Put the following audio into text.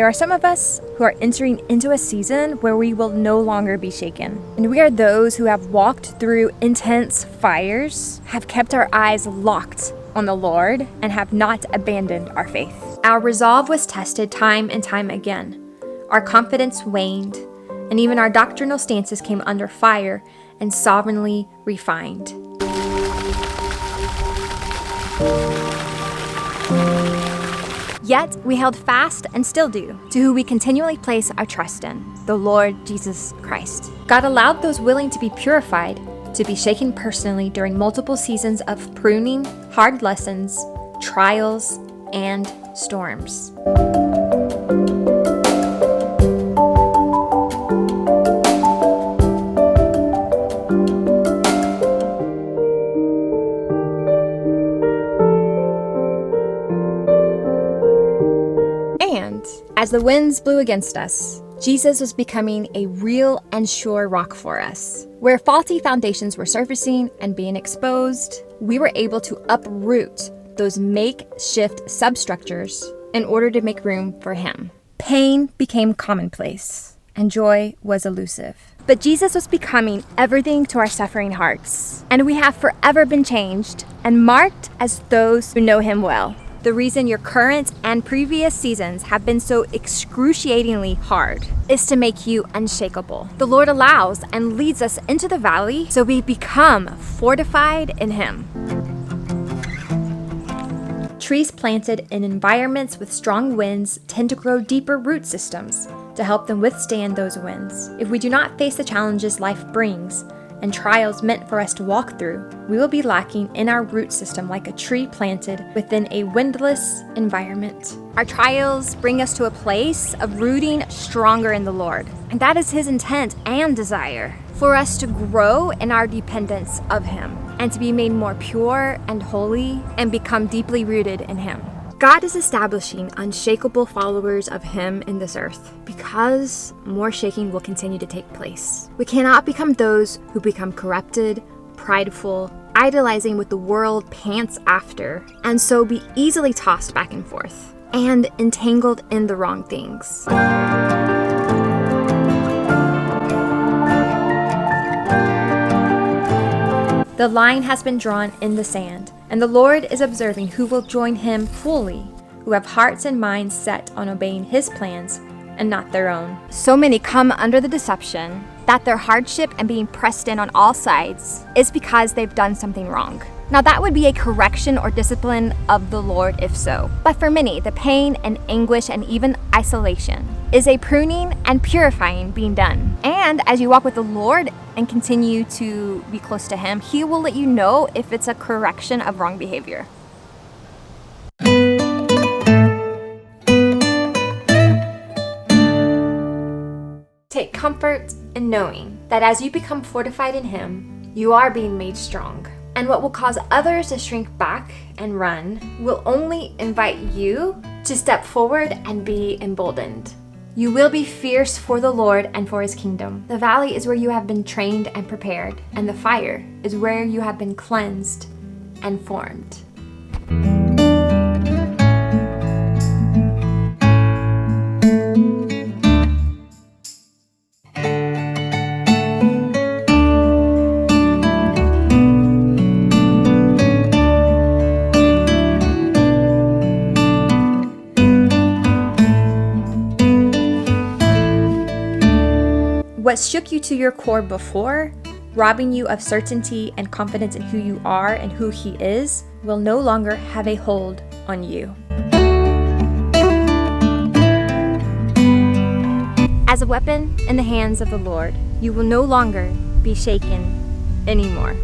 there are some of us who are entering into a season where we will no longer be shaken. And we are those who have walked through intense fires, have kept our eyes locked on the Lord, and have not abandoned our faith. Our resolve was tested time and time again. Our confidence waned, and even our doctrinal stances came under fire and sovereignly refined. Yet we held fast and still do to who we continually place our trust in, the Lord Jesus Christ. God allowed those willing to be purified to be shaken personally during multiple seasons of pruning, hard lessons, trials, and storms. And as the winds blew against us, Jesus was becoming a real and sure rock for us. Where faulty foundations were surfacing and being exposed, we were able to uproot those makeshift substructures in order to make room for Him. Pain became commonplace, and joy was elusive. But Jesus was becoming everything to our suffering hearts, and we have forever been changed and marked as those who know Him well. The reason your current and previous seasons have been so excruciatingly hard is to make you unshakable. The Lord allows and leads us into the valley so we become fortified in Him. Trees planted in environments with strong winds tend to grow deeper root systems to help them withstand those winds. If we do not face the challenges life brings and trials meant for us to walk through, we will be lacking in our root system like a tree planted within a windless environment. Our trials bring us to a place of rooting stronger in the Lord, and that is His intent and desire, for us to grow in our dependence of Him and to be made more pure and holy and become deeply rooted in Him. God is establishing unshakable followers of Him in this earth because more shaking will continue to take place. We cannot become those who become corrupted, prideful, idolizing what the world pants after, and so be easily tossed back and forth and entangled in the wrong things. The line has been drawn in the sand, and the Lord is observing who will join Him fully, who have hearts and minds set on obeying His plans and not their own. So many come under the deception that their hardship and being pressed in on all sides is because they've done something wrong. Now that would be a correction or discipline of the Lord if so. But for many, the pain and anguish and even isolation is a pruning and purifying being done. And as you walk with the Lord and continue to be close to Him, He will let you know if it's a correction of wrong behavior. Take comfort in knowing that as you become fortified in Him, you are being made strong. And what will cause others to shrink back and run will only invite you to step forward and be emboldened. You will be fierce for the Lord and for His kingdom. The valley is where you have been trained and prepared, and the fire is where you have been cleansed and formed. What shook you to your core before, robbing you of certainty and confidence in who you are and who He is, will no longer have a hold on you. As a weapon in the hands of the Lord, you will no longer be shaken anymore.